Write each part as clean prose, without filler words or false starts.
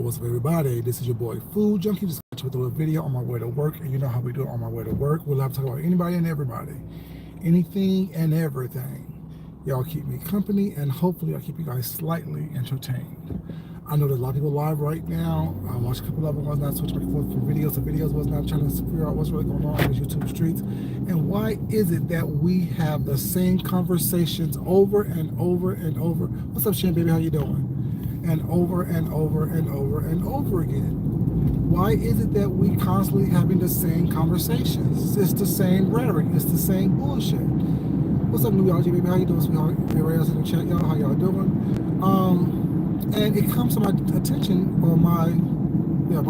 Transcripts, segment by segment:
What's up, everybody? This is your boy Food Junkie. Just got you with a little video on my way to work, and you know how we do it on my way to work. We'll have to talk about anybody and everybody, anything and everything. Y'all keep me company, and hopefully I'll keep you guys slightly entertained. I know there's a lot of people live right now. I watched a couple of them. I was not switching back and forth from videos to videos. Was not trying to figure out what's really going on in these YouTube streets. And why is it that we have the same conversations over and over and over? What's up, Shin, baby? How you doing? And over and over and over and over again. Why is it that we constantly having the same conversations? It's the same rhetoric. It's the same bullshit. What's up, New baby? How you doing, sweetheart? Everybody else in the chat, y'all, how y'all doing? And it comes to my attention, or my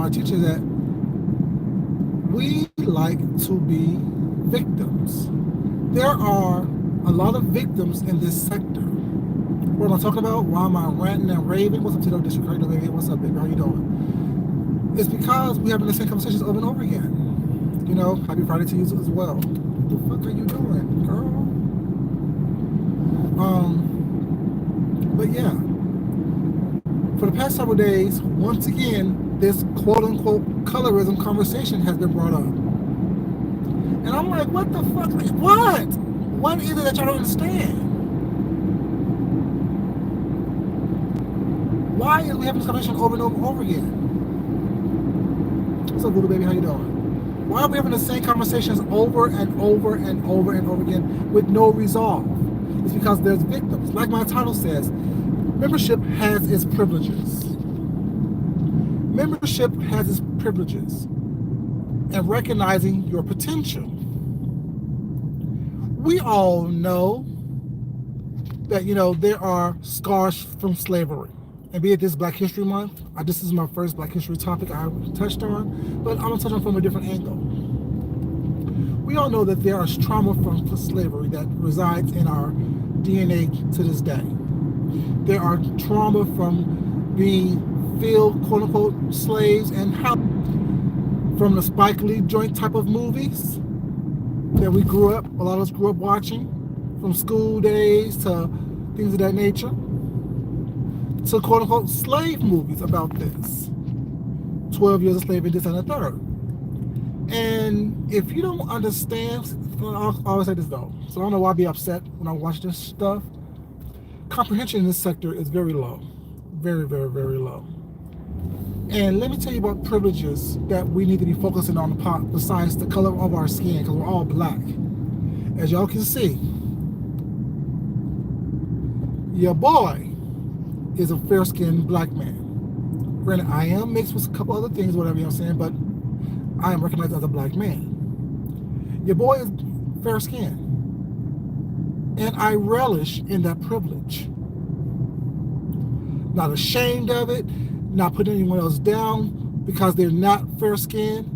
attention, that we like to be victims. There are a lot of victims in this sector. What am I talking about? Why am I ranting and raving? What's up, Tito District Radio, baby? What's up, baby? How you doing? It's because we're having the same conversations over and over again. You know, happy Friday to you as well. What the fuck are you doing, girl? But yeah, for the past several days, once again, this quote-unquote colorism conversation has been brought up. And I'm like, what the fuck? Like, what? What is it that y'all don't understand? Why are we having this conversation over and over and over again? What's up, little baby? How you doing? Why are we having the same conversations over and over and over and over again with no resolve? It's because there's victims. Like my title says, membership has its privileges. Membership has its privileges. And recognizing your potential. We all know that, there are scars from slavery. And be it this Black History Month, this is my first Black History topic I touched on, but I'm going to touch on from a different angle. We all know that there is trauma from slavery that resides in our DNA to this day. There are trauma from being filled, quote-unquote, slaves, and how from the Spike Lee joint type of movies that a lot of us grew up watching, from school days to things of that nature, to quote-unquote slave movies about this. 12 years of slavery, this and the third. And if you don't understand, I'll always say this though, so I don't know why I'd be upset when I watch this stuff. Comprehension in this sector is very low. Very, very, very low. And let me tell you about privileges that we need to be focusing on besides the color of our skin, because we're all black. As y'all can see, your boy is a fair-skinned black man. Granted, I am mixed with a couple other things, whatever, I'm saying, but I am recognized as a black man. Your boy is fair-skinned. And I relish in that privilege. Not ashamed of it, not putting anyone else down because they're not fair-skinned,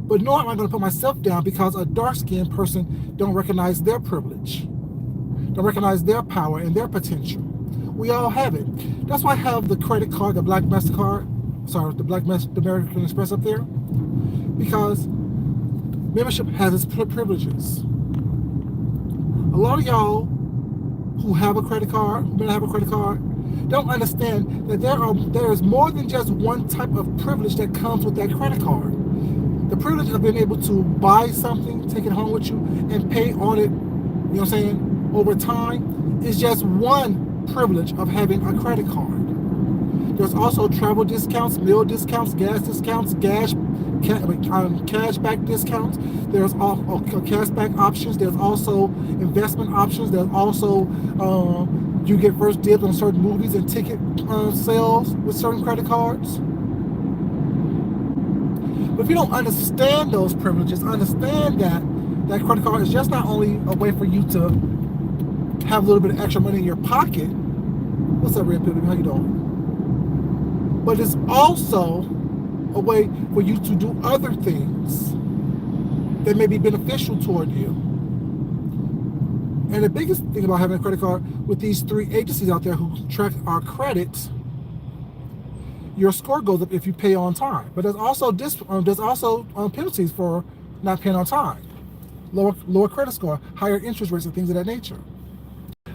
but nor am I going to put myself down because a dark-skinned person don't recognize their privilege, don't recognize their power and their potential. We all have it. That's why I have the credit card, the Black MasterCard, the American Express up there, because membership has its privileges. A lot of y'all who have a credit card, who may not have a credit card, don't understand that there is more than just one type of privilege that comes with that credit card. The privilege of being able to buy something, take it home with you, and pay on it, over time, is just one privilege of having a credit card. There's also travel discounts, meal discounts, gas discounts, cashback discounts. There's all cashback options. There's also investment options. There's also you get first dibs on certain movies and ticket sales with certain credit cards. But if you don't understand those privileges, understand that credit card is just not only a way for you to have a little bit of extra money in your pocket. What's up, Red Pill? How you doing? But it's also a way for you to do other things that may be beneficial toward you. And the biggest thing about having a credit card with these three agencies out there who track our credit, your score goes up if you pay on time. But there's also penalties for not paying on time. Lower credit score, higher interest rates, and things of that nature.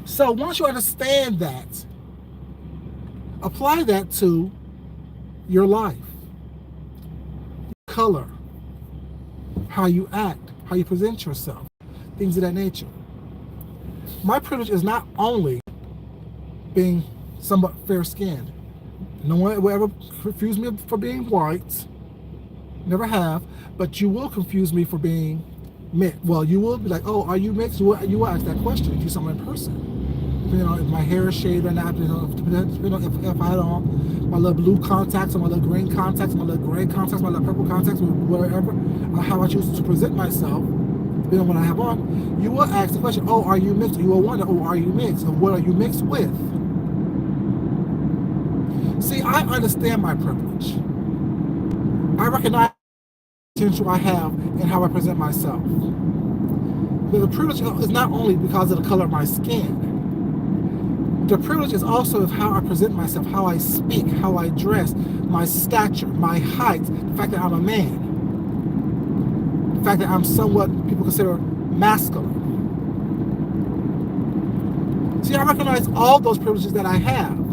So once you understand that, apply that to your life, color, how you act, how you present yourself, things of that nature. My privilege is not only being somewhat fair-skinned. No one will ever confuse me for being white. Never have. But you will confuse me for being mixed. Well, you will be like, oh, are you mixed? You will ask that question if you saw me in person. Depending on if my hair is shaved or not, depending on if I had on my little blue contacts or my little green contacts, my little gray contacts, my little purple contacts, whatever, how I choose to present myself, depending on what I have on, you will ask the question, oh, are you mixed? You will wonder, oh, are you mixed? Or what are you mixed with? See, I understand my privilege. I recognize the potential I have in how I present myself. But the privilege is not only because of the color of my skin. The privilege is also of how I present myself, how I speak, how I dress, my stature, my height, the fact that I'm a man, the fact that I'm somewhat people consider masculine. See, I recognize all those privileges that I have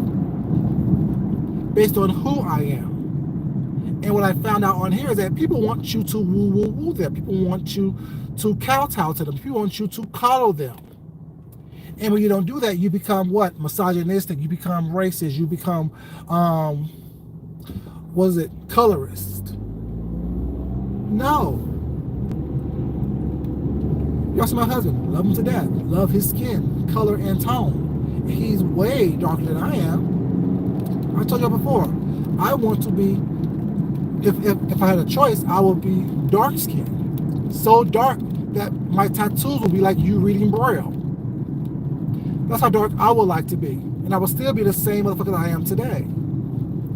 based on who I am. And what I found out on here is that people want you to woo them. People want you to kowtow to them. People want you to coddle them. And when you don't do that, you become what? Misogynistic. You become racist. You become, colorist. No. Y'all see my husband. Love him to death. Love his skin, color, and tone. He's way darker than I am. I told y'all before, I want to be, if I had a choice, I would be dark skinned. So dark that my tattoos would be like you reading Braille. That's how dark I would like to be. And I will still be the same motherfucker that I am today.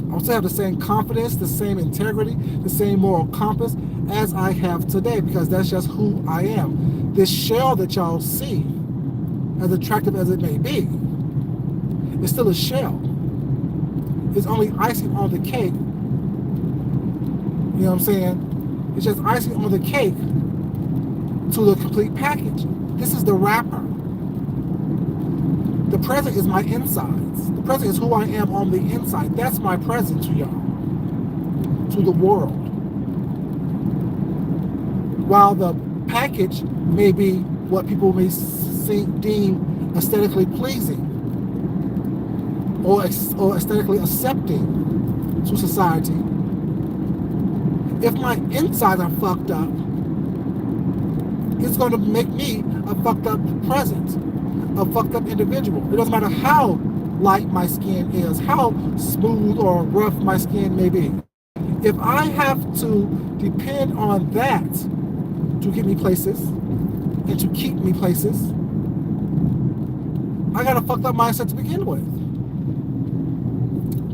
I will still have the same confidence, the same integrity, the same moral compass as I have today, because that's just who I am. This shell that y'all see, as attractive as it may be, is still a shell. It's only icing on the cake. You know what I'm saying? It's just icing on the cake to the complete package. This is the wrapper. The present is my insides. The present is who I am on the inside. That's my present to y'all, to the world. While the package may be what people may deem aesthetically pleasing or aesthetically accepting to society, if my insides are fucked up, it's going to make me a fucked up present, a fucked up individual. It doesn't matter how light my skin is, how smooth or rough my skin may be. If I have to depend on that to get me places and to keep me places, I got a fucked up mindset to begin with.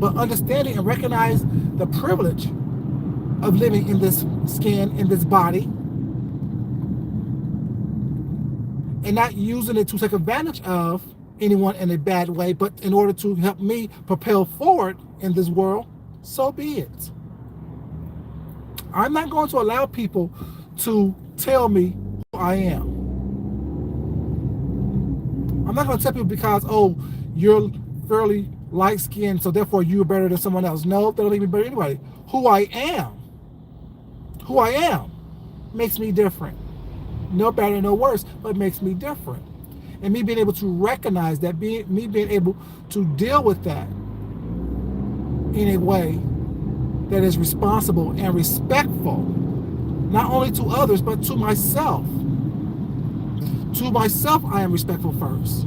But understanding and recognize the privilege of living in this skin, in this body, and not using it to take advantage of anyone in a bad way, but in order to help me propel forward in this world, so be it. I'm not going to allow people to tell me who I am. I'm not going to tell people because, oh, you're fairly light-skinned, so therefore you're better than someone else. No, that don't make me better than anybody. Who I am makes me different. No better, no worse, but it makes me different. And me being able to recognize that, me being able to deal with that in a way that is responsible and respectful, not only to others, but to myself. To myself, I am respectful first,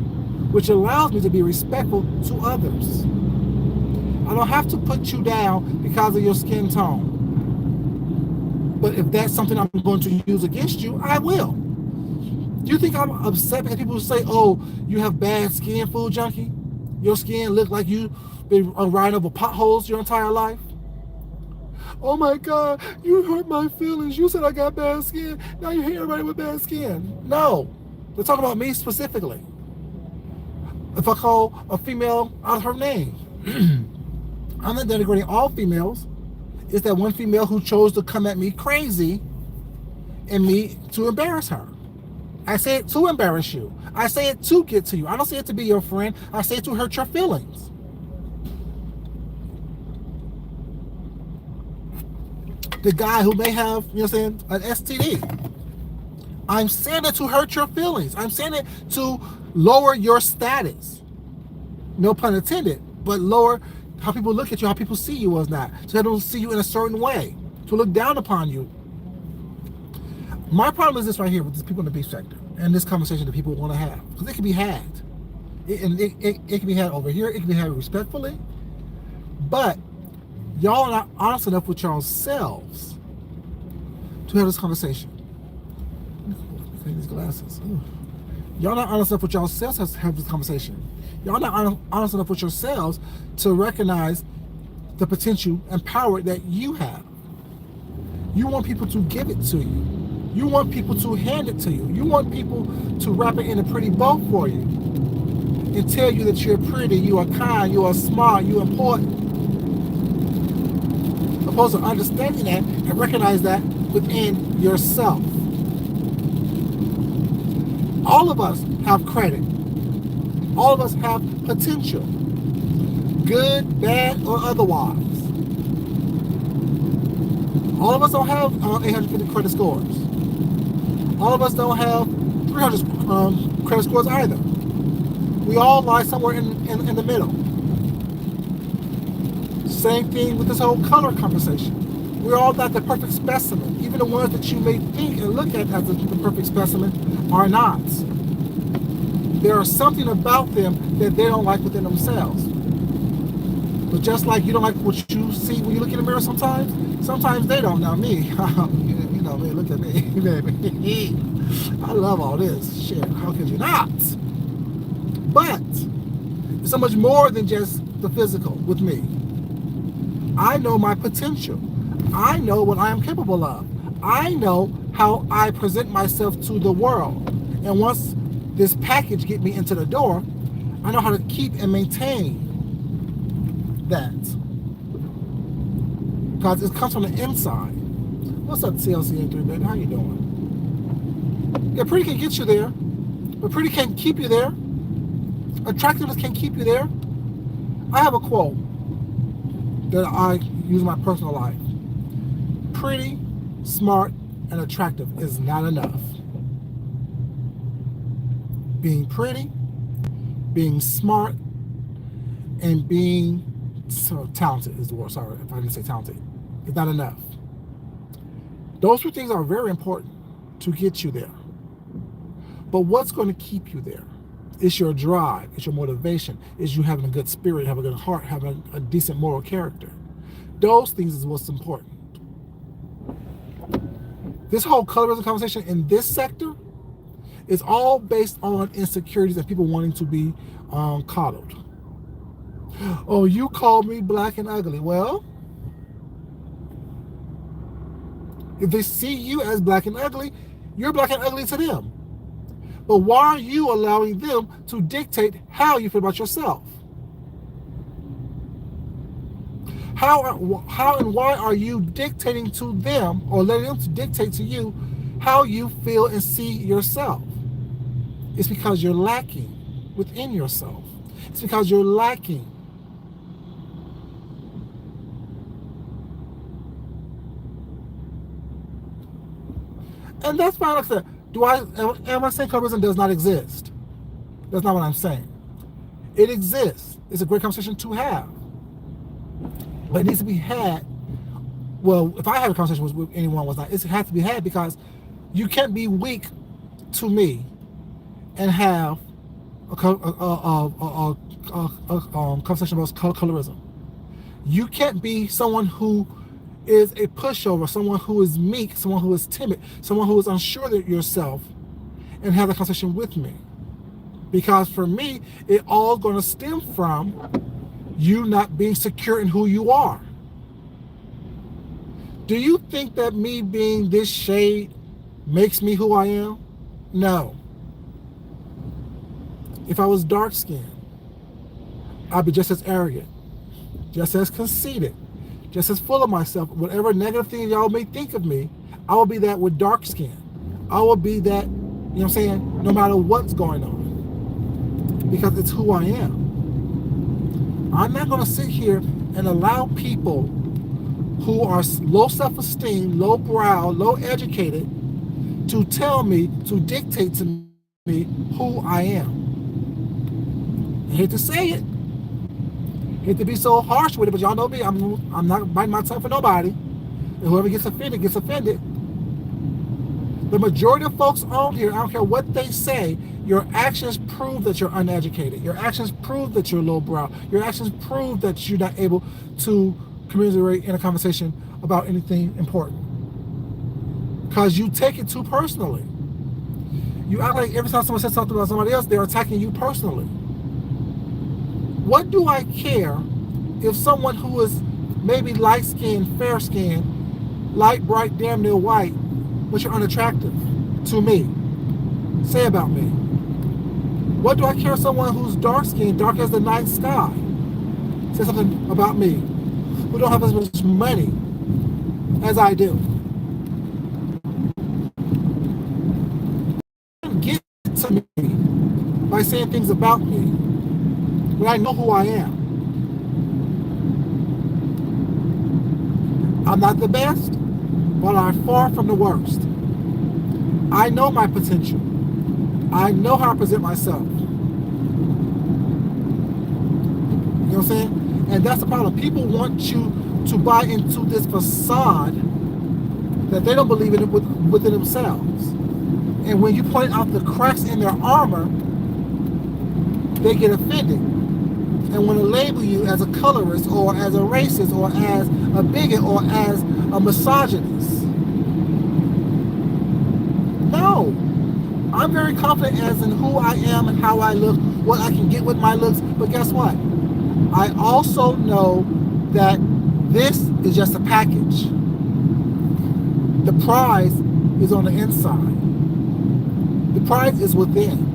which allows me to be respectful to others. I don't have to put you down because of your skin tone. But if that's something I'm going to use against you, I will. Do you think I'm upset because people say, oh, you have bad skin, food junkie? Your skin look like you've been riding over potholes your entire life? Oh my God, you hurt my feelings. You said I got bad skin. Now you hate everybody with bad skin. No, they're talking about me specifically. If I call a female out of her name, I'm not denigrating all females. It's that one female who chose to come at me crazy and me to embarrass her. I say it to embarrass you. I say it to get to you. I don't say it to be your friend. I say it to hurt your feelings. the guy who may have, an STD. I'm saying it to hurt your feelings. I'm saying it to lower your status. No pun intended, but lower how people look at you, how people see you as that. So they don't see you in a certain way, to look down upon you. My problem is this right here with these people in the beef sector and this conversation that people want to have. Because it can be had. It can be had over here. It can be had respectfully. But y'all are not honest enough with yourselves to have this conversation. Clean these glasses. Ooh. Y'all not honest enough with yourselves to have this conversation. Y'all not honest enough with yourselves to recognize the potential and power that you have. You want people to give it to you. You want people to hand it to you. You want people to wrap it in a pretty bow for you and tell you that you're pretty, you are kind, you are smart, you're important. Opposed to understanding that and recognize that within yourself. All of us have credit. All of us have potential. Good, bad, or otherwise. All of us don't have 850 credit scores. All of us don't have 300 credit scores either. We all lie somewhere in the middle. Same thing with this whole color conversation. We're all not the perfect specimen. Even the ones that you may think and look at as the perfect specimen are not. There is something about them that they don't like within themselves. But just like you don't like what you see when you look in the mirror sometimes they don't. Now me, you know me, look at me, baby. I love all this shit. How could you not? But it's so much more than just the physical with me. I know my potential. I know what I am capable of. I know how I present myself to the world. And once this package get me into the door, I know how to keep and maintain that. Because it comes from the inside. What's up, TLC3, baby? How you doing? Yeah, pretty can get you there, but pretty can't keep you there. Attractiveness can't keep you there. I have a quote that I use in my personal life. Pretty, smart, and attractive is not enough. Being pretty, being smart, and being talented is the word. Sorry if I didn't say talented. It's not enough. Those two things are very important to get you there. But what's going to keep you there? It's your drive. It's your motivation. It's you having a good spirit, having a good heart, having a decent moral character. Those things is what's important. This whole colorism conversation in this sector is all based on insecurities and people wanting to be coddled. Oh, you called me black and ugly. Well, if they see you as black and ugly, you're black and ugly to them. But why are you allowing them to dictate how you feel about yourself? How and why are you dictating to them or letting them to dictate to you how you feel and see yourself? It's because you're lacking within yourself. It's because you're lacking. And that's fine. Like I said, am I saying colorism does not exist? That's not what I'm saying. It exists. It's a great conversation to have. But it needs to be had. Well, if I have a conversation with anyone, it has to be had because you can't be weak to me and have a conversation about colorism. You can't be someone who is a pushover, someone who is meek, someone who is timid, someone who is unsure of yourself, and have a conversation with me. Because for me, it all going to stem from you not being secure in who you are. Do you think that me being this shade makes me who I am? No. If I was dark skinned, I'd be just as arrogant, just as conceited, just as full of myself. Whatever negative thing y'all may think of me, I will be that with dark skin. I will be that, you know what I'm saying, no matter what's going on. Because it's who I am. I'm not going to sit here and allow people who are low self-esteem, low brow, low educated, to tell me, to dictate to me who I am. I hate to say it, hate to be so harsh with it, but y'all know me. I'm not biting my tongue for nobody. And whoever gets offended gets offended. The majority of folks on here, I don't care what they say, your actions prove that you're uneducated. Your actions prove that you're lowbrow. Your actions prove that you're not able to commiserate in a conversation about anything important. Because you take it too personally. You act like every time someone says something about somebody else, they're attacking you personally. What do I care if someone who is maybe light-skinned, fair-skinned, light, bright, damn near white, but you're unattractive to me, say about me? What do I care if someone who's dark-skinned, dark as the night sky, say something about me, who don't have as much money as I do? Get to me by saying things about me when I know who I am. I'm not the best, but I'm far from the worst. I know my potential. I know how to present myself. You know what I'm saying? And that's the problem. People want you to buy into this facade that they don't believe in within themselves. And when you point out the cracks in their armor, they get offended and want to label you as a colorist or as a racist or as a bigot or as a misogynist. No. I'm very confident as in who I am and how I look, what I can get with my looks. But guess what? I also know that this is just a package. The prize is on the inside. The prize is within.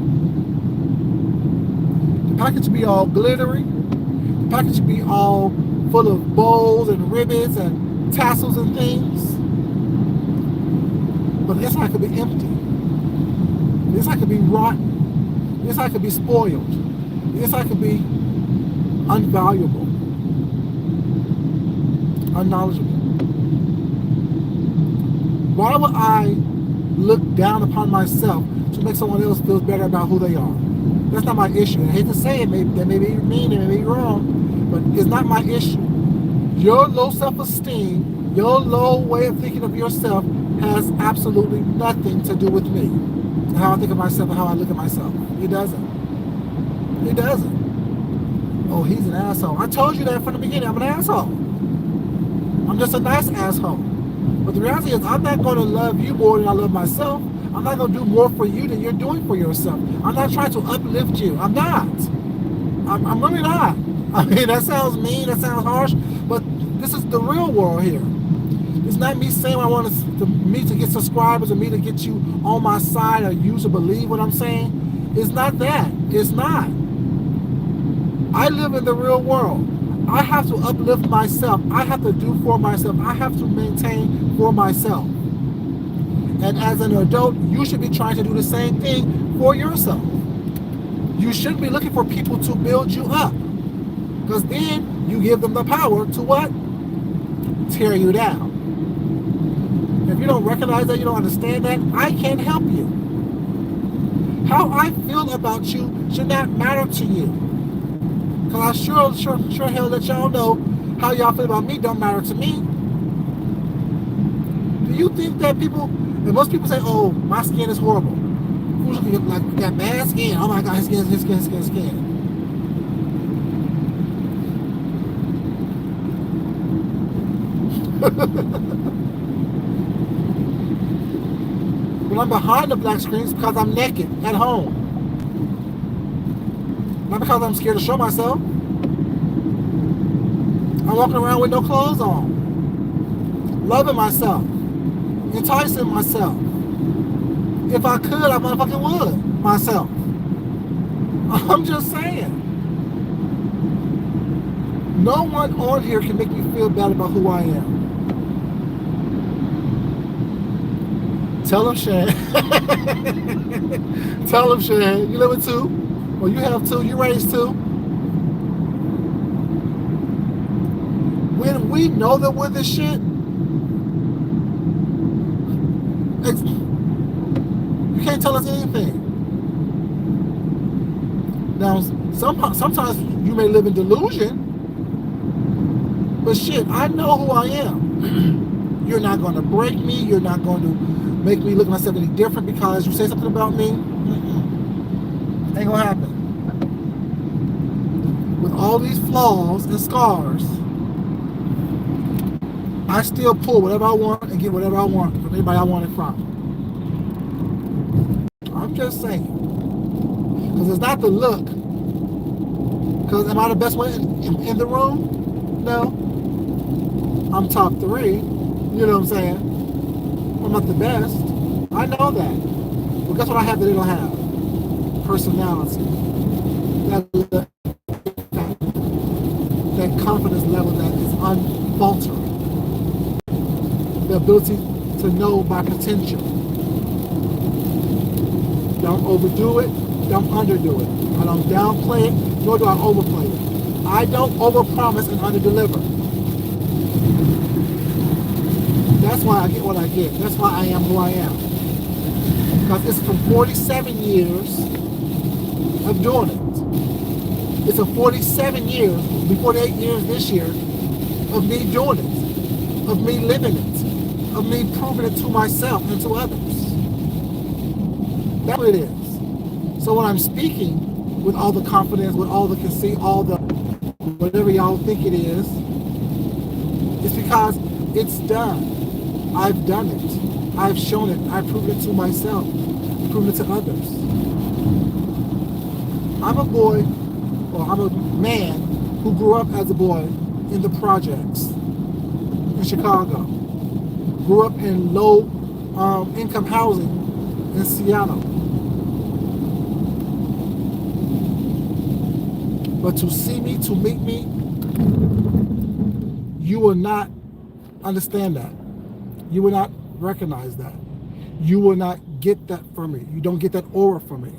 The package be all glittery. The package be all full of bows and ribbons and tassels and things. But the inside could be empty. The inside could be rotten. The inside could be spoiled. The inside could be unvaluable, unknowledgeable. Why would I look down upon myself to make someone else feel better about who they are? That's not my issue. I hate to say it, that may be mean, it may be wrong, but it's not my issue. Your low self-esteem, your low way of thinking of yourself has absolutely nothing to do with me and how I think of myself and how I look at myself. It doesn't. It doesn't. Oh, he's an asshole. I told you that from the beginning. I'm an asshole. I'm just a nice asshole. But the reality is, I'm not going to love you more than I love myself. I'm not going to do more for you than you're doing for yourself. I'm not trying to uplift you. I'm not. I'm really not. I mean, that sounds mean. That sounds harsh. But this is the real world here. It's not me saying I want me to get subscribers or me to get you on my side or you to believe what I'm saying. It's not that. It's not. I live in the real world. I have to uplift myself. I have to do for myself. I have to maintain for myself. And as an adult, you should be trying to do the same thing for yourself. You shouldn't be looking for people to build you up. Because then you give them the power to what? Tear you down. If you don't recognize that, you don't understand that, I can't help you. How I feel about you should not matter to you. Because I sure hell let y'all know how y'all feel about me don't matter to me. Do you think that people, and most people say, oh, my skin is horrible. Who's like got bad skin? Oh my God, his skin. When I'm behind the black screen, it's because I'm naked at home. Not because I'm scared to show myself. I'm walking around with no clothes on. Loving myself. Enticing myself. If I could, I motherfucking would. Myself. I'm just saying. No one on here can make me feel bad about who I am. Tell him, Shan. Tell him, Shan. You live with two? Well, you have two. You raised two. When we know that we're this shit, you can't tell us anything. Now, sometimes you may live in delusion, but shit, I know who I am. You're not going to break me. You're not going to make me look at myself any different because you say something about me. Ain't going to happen. With all these flaws and scars, I still pull whatever I want and get whatever I want from anybody I want it from. I'm just saying. Because it's not the look. Because am I the best one in the room? No. I'm top 3. You know what I'm saying? I'm not the best. I know that. But guess what I have that they don't have? Personality. That confidence level that is unfaltering. The ability to know my potential. Don't overdo it. Don't underdo it. I don't downplay it, nor do I overplay it. I don't overpromise and underdeliver. That's why I get what I get. That's why I am who I am. Because it's from 47 years of doing it. It's a 47 years, 48 years this year, of me doing it, of me living it, of me proving it to myself and to others. That's what it is. So when I'm speaking with all the confidence, with all the conceit, all the whatever y'all think it is, it's because it's done. I've done it. I've shown it. I've proven it to myself. I've proven it to others. I'm a boy, or I'm a man who grew up as a boy in the projects in Chicago. Grew up in low income housing in Seattle. But to see me, to meet me, you will not understand that. You will not recognize that. You will not get that from me. You don't get that aura from me.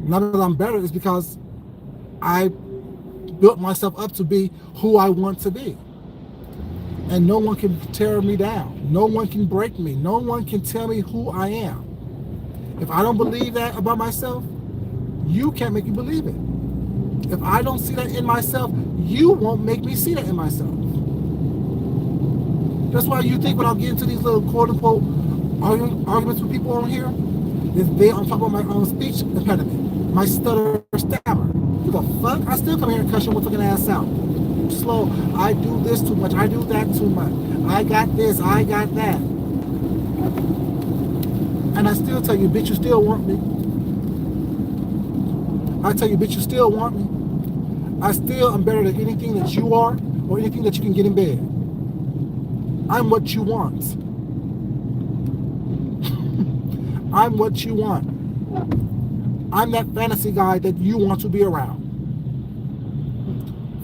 Not that I'm better, it's because I built myself up to be who I want to be. And no one can tear me down. No one can break me. No one can tell me who I am. If I don't believe that about myself, you can't make me believe it. If I don't see that in myself, you won't make me see that in myself. That's why you think when I get into these little quote-unquote arguments with people on here, is they on top of my own speech impediment, my stutter stammer. What the fuck? I still come here and cuss your motherfucking ass out. Slow. I do this too much. I do that too much. I got this. I got that. And I still tell you, bitch, you still want me. I tell you, bitch, you still want me. I still am better than anything that you are or anything that you can get in bed. I'm what you want. I'm what you want. I'm that fantasy guy that you want to be around.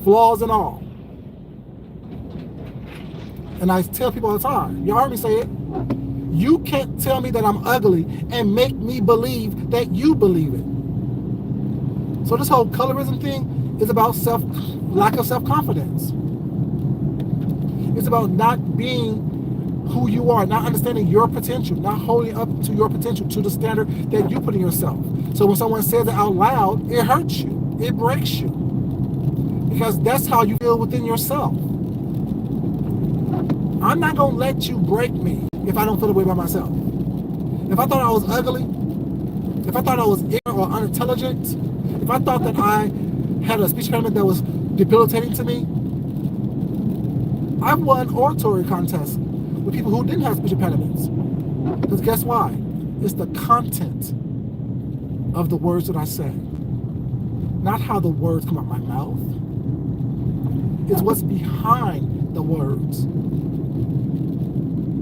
Flaws and all. And I tell people all the time, y'all heard me say it, you can't tell me that I'm ugly and make me believe that you believe it. So this whole colorism thing is about lack of self-confidence. It's about not being who you are, not understanding your potential, not holding up to your potential, to the standard that you put in yourself. So when someone says it out loud, it hurts you, it breaks you, because that's how you feel within yourself. I'm not gonna let you break me if I don't feel the way by myself. If I thought I was ugly, if I thought I was ignorant or unintelligent, if I thought that I had a speech impediment that was debilitating to me, I've won oratory contests with people who didn't have speech impediments. Because guess why? It's the content of the words that I say. Not how the words come out my mouth. It's what's behind the words.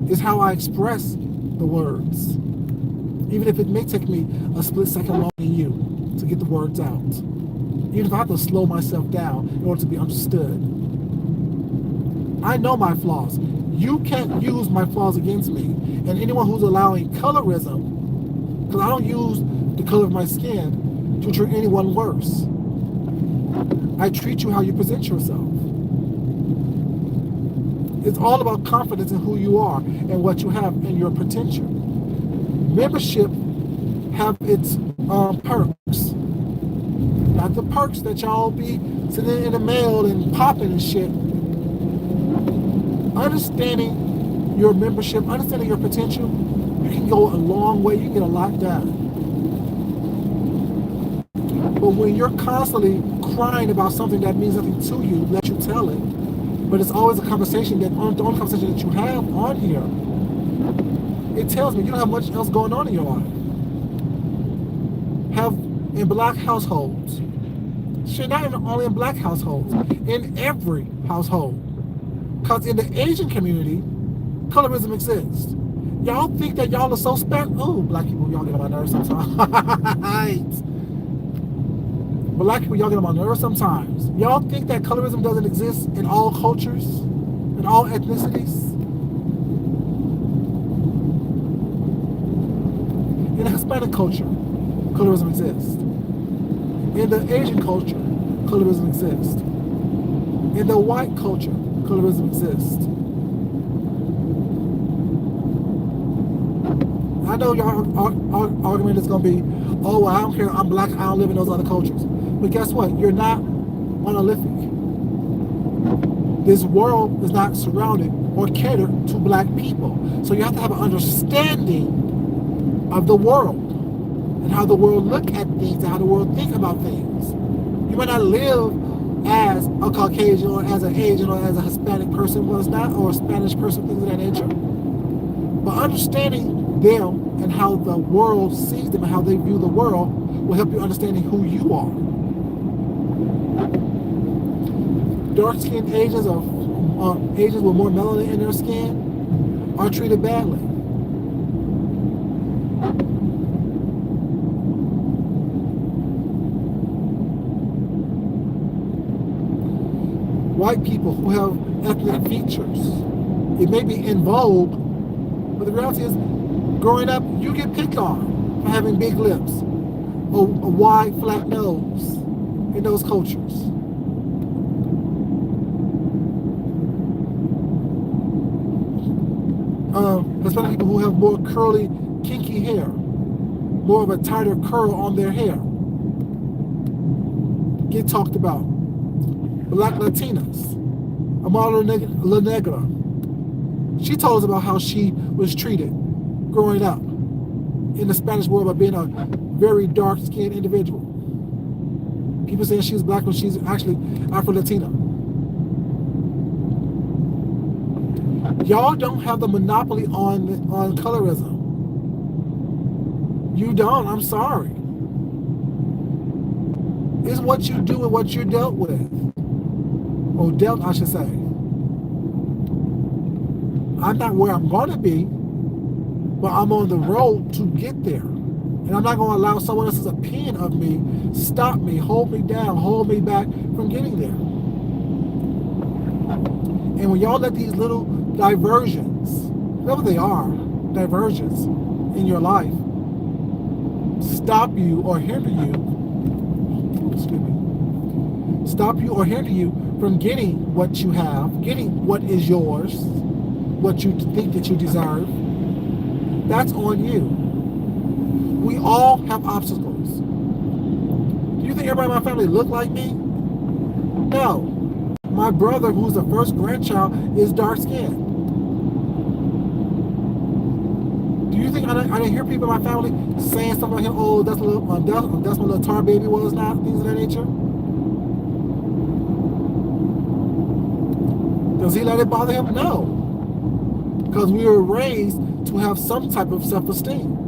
It's how I express the words. Even if it may take me a split second longer than you to get the words out. Even if I have to slow myself down in order to be understood. I know my flaws. You can't use my flaws against me. And anyone who's allowing colorism, because I don't use the color of my skin to treat anyone worse. I treat you how you present yourself. It's all about confidence in who you are and what you have and your potential. Membership have its perks. Not the perks that y'all be sitting in the mail and popping and shit. Understanding your membership, understanding your potential, you can go a long way, you can get a lot done. But when you're constantly crying about something that means nothing to you, let you tell it. But it's always a conversation the only conversation that you have on here. It tells me you don't have much else going on in your life. Have in black households. Shit, not even only in black households, in every household. Because in the Asian community, colorism exists. Y'all think that y'all are so special. Oh, black people, y'all get on my nerves sometimes. Black people, y'all get on my nerves sometimes. Y'all think that colorism doesn't exist in all cultures, in all ethnicities? In the Hispanic culture, colorism exists. In the Asian culture, colorism exists. In the white culture, colorism exists. I know your argument is going to be, oh, well, I don't care, I'm black, I don't live in those other cultures. But guess what? You're not monolithic. This world is not surrounded or catered to black people. So you have to have an understanding of the world and how the world look at things and how the world think about things. You might not live as a Caucasian or as an Asian or as a Hispanic person was not, or a Spanish person, things of that nature. But understanding them and how the world sees them and how they view the world will help you understanding who you are. Dark-skinned Asians or Asians with more melanin in their skin are treated badly. White people who have ethnic features, it may be in vogue, but the reality is, growing up, you get picked on for having big lips or a wide, flat nose in those cultures. Hispanic people who have more curly, kinky hair, more of a tighter curl on their hair, get talked about. Black Latinas, Amara La Negra, she told us about how she was treated growing up in the Spanish world by being a very dark-skinned individual. People saying she's black when she's actually Afro-Latina. Y'all don't have the monopoly on colorism. You don't, I'm sorry. It's what you do and what you're dealt with. Or dealt, I should say. I'm not where I'm going to be, but I'm on the road to get there. And I'm not going to allow someone else's opinion of me stop me, hold me down, hold me back from getting there. And when y'all let these little diversions, whatever they are, diversions in your life, stop you or hinder you, stop you or hinder you from getting what you have, getting what is yours, what you think that you deserve, that's on you. We all have obstacles. Do you think everybody in my family look like me? No. My brother, who's the first grandchild, is dark-skinned. Do you think I didn't hear people in my family saying something like him, oh, that's what little tar baby was now, things of that nature? Does he let it bother him? No. Because we were raised to have some type of self-esteem.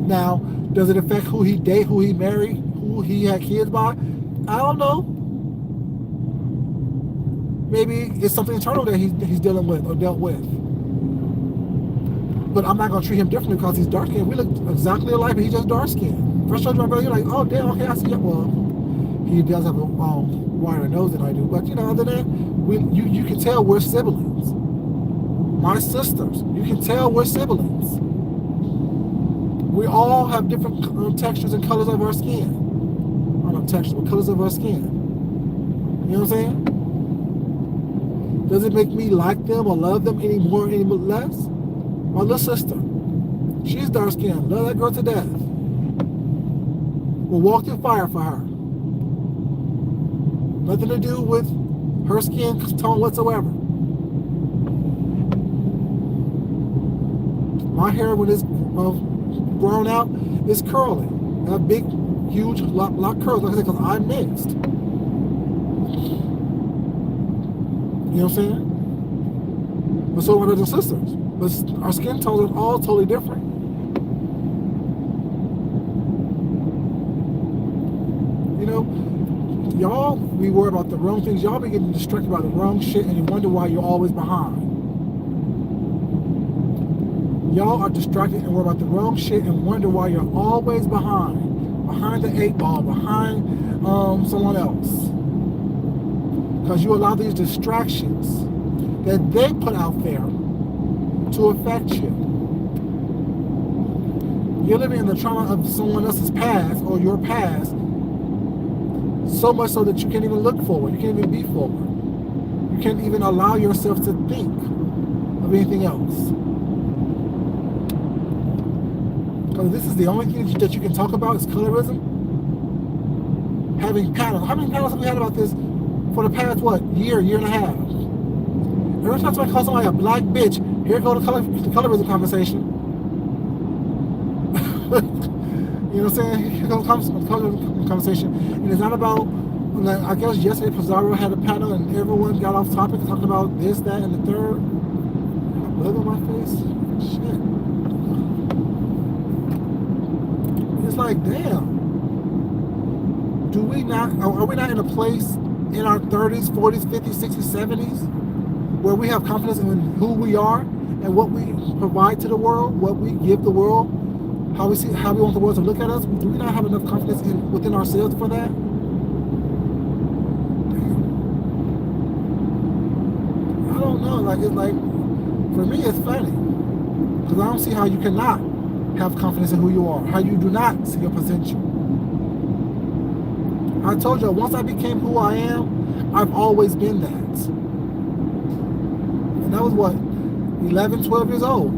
Now, does it affect who he dated, who he married, who he had kids by? I don't know. Maybe it's something internal that he's dealing with or dealt with. But I'm not going to treat him differently because he's dark-skinned. We look exactly alike, but he's just dark-skinned. First time my brother, you're like, oh, damn, okay, I see it. Well, he does have a wider nose than I do. But, other than that, you can tell we're siblings. My sisters, you can tell we're siblings. We all have different textures and colors of our skin. I don't know textures, but colors of our skin. You know what I'm saying? Does it make me like them or love them any more or any less? My little sister, she's dark skinned. Love that girl to death. Will walk through fire for her. Nothing to do with her skin tone whatsoever. My hair, when it's grown out, is curly. I have big, huge, lock curls, like I said, because I'm mixed. You know what I'm saying? But so are my brothers and sisters. But our skin tones are all totally different. You know, y'all be worried about the wrong things. Y'all be getting distracted by the wrong shit, and you wonder why you're always behind. Y'all are distracted and worried about the wrong shit and wonder why you're always behind. Behind the 8 ball, behind someone else. Because you allow these distractions that they put out there to affect you. You're living in the trauma of someone else's past or your past, so much so that you can't even look forward. You can't even be forward. You can't even allow yourself to think of anything else. Because this is the only thing that you can talk about is colorism. Having panels. How many panels have we had about this for the past, year and a half? Every time somebody calls somebody a black bitch, here goes the colorism conversation. You know what I'm saying? Here goes the colorism conversation. And it's not about, like, I guess yesterday Pizarro had a panel and everyone got off topic talking about this, that, and the third. Blood on my face? Shit. It's like, damn. Are we not in a place in our 30s, 40s, 50s, 60s, 70s where we have confidence in who we are and what we provide to the world, what we give the world, how we want the world to look at us? Do we not have enough confidence within ourselves for that? Damn. I don't know. For me, it's funny because I don't see how you cannot have confidence in who you are, how you do not see your potential. I told you, once I became who I am, I've always been that. And that was 11, 12 years old.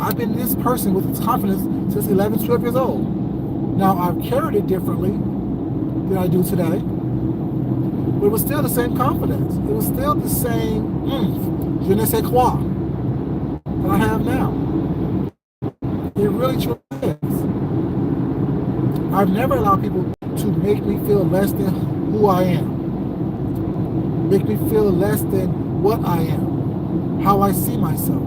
I've been this person with this confidence since 11, 12 years old. Now, I've carried it differently than I do today, but it was still the same confidence. It was still the same je ne sais quoi that I have now. It really truly is. I've never allowed people to make me feel less than who I am. Make me feel less than what I am, how I see myself.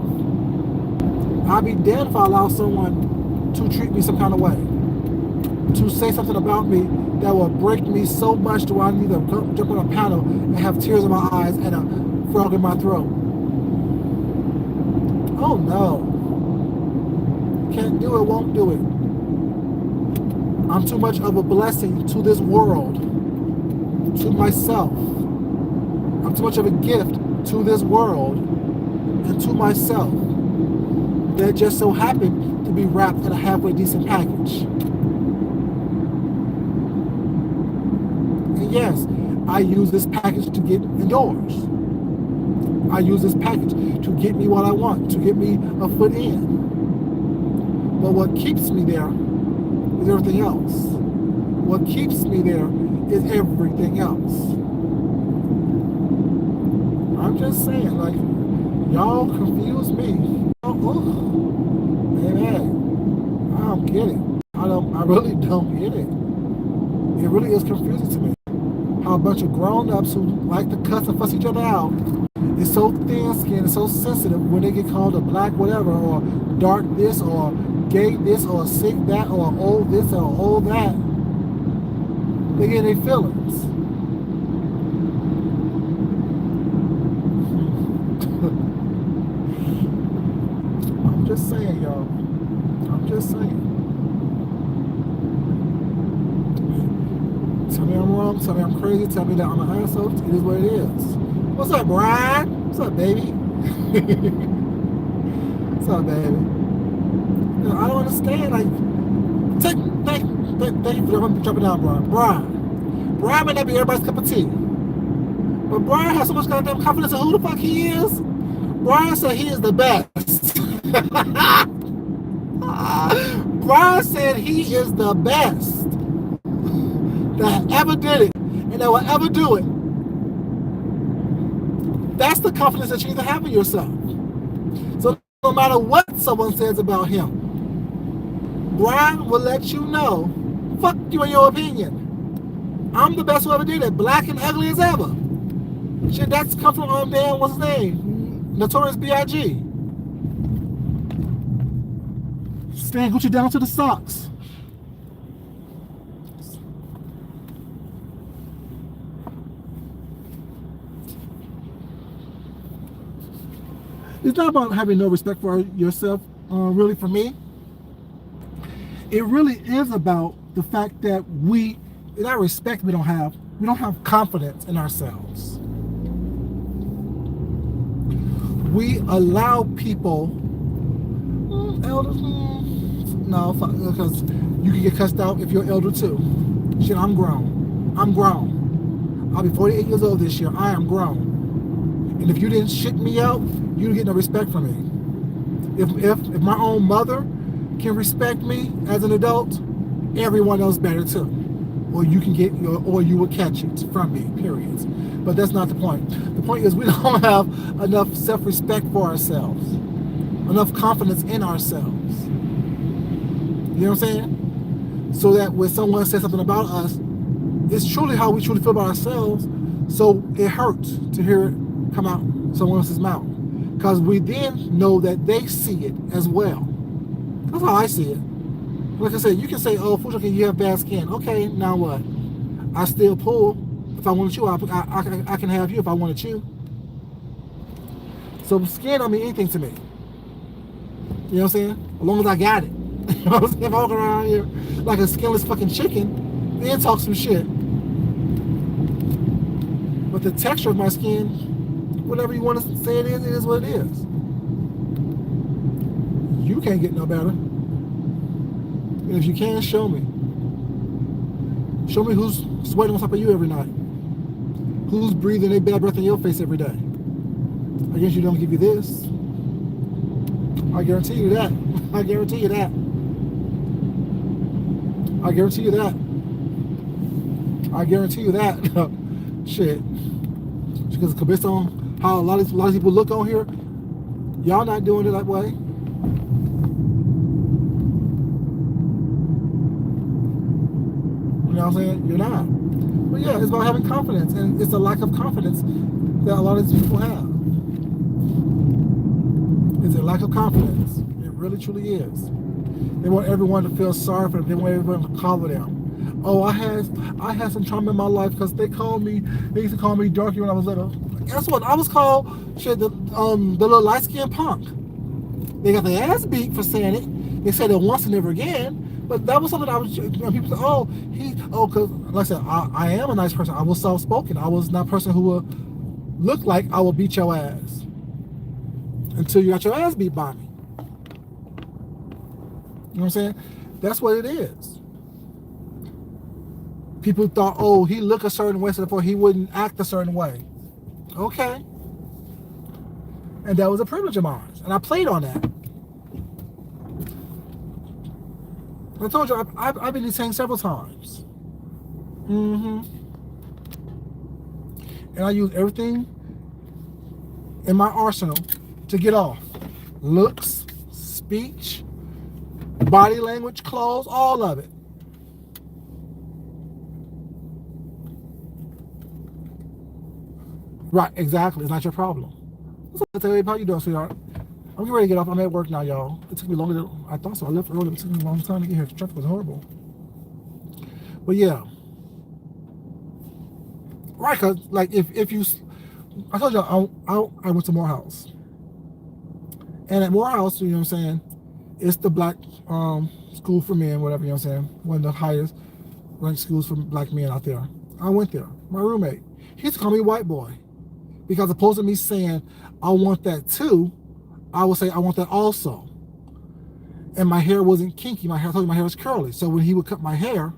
I'd be dead if I allow someone to treat me some kind of way, to say something about me that will break me so much to where I need to jump on a panel and have tears in my eyes and a frog in my throat. Oh no. Can't do it, won't do it. I'm too much of a blessing to this world, to myself. I'm too much of a gift to this world and to myself that just so happened to be wrapped in a halfway decent package. And yes, I use this package to get indoors. I use this package to get me what I want, to get me a foot in. But what keeps me there is everything else. What keeps me there is everything else. I'm just saying, y'all confuse me. Baby, I don't get it. I really don't get it. It really is confusing to me. How a bunch of grown-ups who like to cuss and fuss each other out is so thin-skinned and so sensitive when they get called a black whatever, or dark this, or gay this, or sick that, or old this, or old that. They get their feelings. I'm just saying, y'all. I'm just saying. Tell me I'm wrong, tell me I'm crazy, tell me that I'm an asshole. It is what it is. What's up, Brian? What's up, baby? What's up, baby? I don't understand. Thank you for jumping down, Brian. Brian may not be everybody's cup of tea. But Brian has so much goddamn confidence in who the fuck he is. Brian said he is the best. Brian said he is the best that ever did it and that will ever do it. That's the confidence that you need to have in yourself. So no matter what someone says about him, Brian will let you know, fuck you and your opinion. I'm the best who ever did it, black and ugly as ever. Shit, that's come from damn, what's his name? Notorious B.I.G. Stand Gucci down to the socks. It's not about having no respect for yourself, really, for me. It really is about the fact that that respect we don't have confidence in ourselves. We allow people, elders, no, because you can get cussed out if you're elder too. Shit, I'm grown. I'll be 48 years old this year. I am grown. And if you didn't shit me out, you don't get no respect from me. If my own mother can respect me as an adult, everyone else better too. Or you will catch it from me, period. But that's not the point. The point is we don't have enough self-respect for ourselves, enough confidence in ourselves. You know what I'm saying? So that when someone says something about us, it's truly how we truly feel about ourselves. So it hurts to hear it come out someone else's mouth, because we then know that they see it as well. That's how I see it. Like I said, you can say, "Oh, Fujoki, you have bad skin." Okay, now what? I still pull. If I wanted you, I can have you if I wanted you. So skin don't mean anything to me. You know what I'm saying? As long as I got it. You know what I'm saying? If I walk around here like a skinless fucking chicken, then talk some shit. But the texture of my skin, whatever you want to say it is what it is. You can't get no better. And if you can, show me. Show me who's sweating on top of you every night. Who's breathing their bad breath in your face every day. I guess you don't give you this. I guarantee you that. I guarantee you that. I guarantee you that. I guarantee you that. Shit. Because based on how a lot of people look on here, y'all not doing it that way. You know what I'm saying? You're not. But yeah, it's about having confidence, and it's a lack of confidence that a lot of these people have. It's a lack of confidence. It really, truly is. They want everyone to feel sorry for them. They want everyone to cover them. Oh, I had some trauma in my life because they used to call me darky when I was little. Guess what? I was called the little light skinned punk. They got their ass beat for saying it. They said it once and never again. But that was something I was, people say, because like I said, I am a nice person. I was soft spoken. I was not a person who would look like I will beat your ass until you got your ass beat by me. You know what I'm saying? That's what it is. People thought, oh, he looked a certain way, so therefore he wouldn't act a certain way. Okay. And that was a privilege of mine. And I played on that. I told you, I've been detained several times. And I use everything in my arsenal to get off. Looks, speech, body language, clothes, all of it. Right, exactly. It's not your problem. So I tell you, how you doing, sweetheart? I'm getting ready to get off. I'm at work now, y'all. It took me longer than I thought so. I left early. It took me a long time to get here. The traffic was horrible. But yeah. Right, because, like, if you... I told y'all, I went to Morehouse. And at Morehouse, you know what I'm saying, it's the black school for men, whatever, you know what I'm saying, one of the highest ranked schools for black men out there. I went there. My roommate, he used to call me white boy. Because opposed to me saying, I want that too, I would say, I want that also. And my hair wasn't kinky. I told you my hair was curly. So when he would cut my hair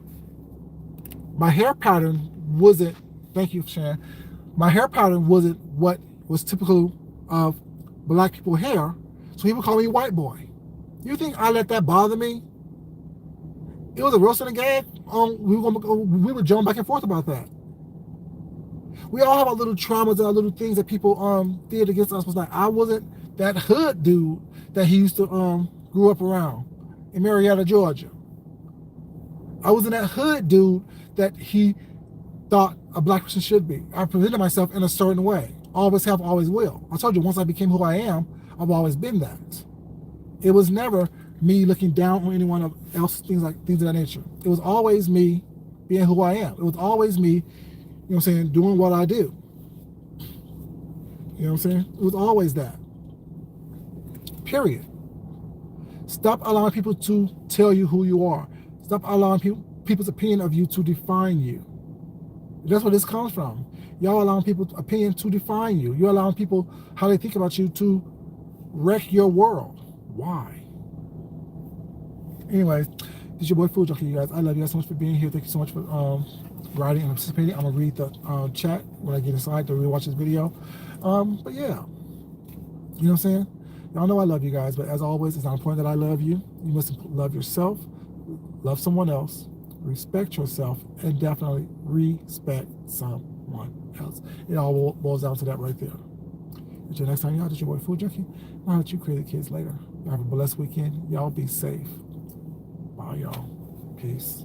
pattern wasn't, thank you, Sharon, My hair pattern wasn't what was typical of black people hair, so he would call me white boy. You think I let that bother me? It was a roast and a gag. We were joking back and forth about that. We all have our little traumas and our little things that people did against us. Was like, I wasn't that hood dude that he used to grew up around in Marietta, Georgia. I wasn't that hood dude that he thought a black person should be. I presented myself in a certain way. Always have, always will. I told you, once I became who I am, I've always been that. It was never me looking down on anyone else, things of that nature. It was always me being who I am. It was always me, you know what I'm saying, doing what I do. You know what I'm saying? It was always that. Period. Stop allowing people to tell you who you are. Stop allowing people's opinion of you to define you. That's where this comes from. Y'all allowing people's opinion to define you. You're allowing people, how they think about you, to wreck your world. Why? Anyways, this is your boy Food Junkie, you guys. I love you guys so much for being here. Thank you so much for writing and participating. I'm going to read the chat when I get inside to rewatch this video. But yeah, you know what I'm saying? Y'all know I love you guys, but as always, it's not important that I love you. You must love yourself, love someone else, respect yourself, and definitely respect someone else. It all boils down to that right there. Until next time, y'all, this is your boy Food Junkie. I'll let you create the kids later. Y'all have a blessed weekend. Y'all be safe. Bye, y'all. Peace.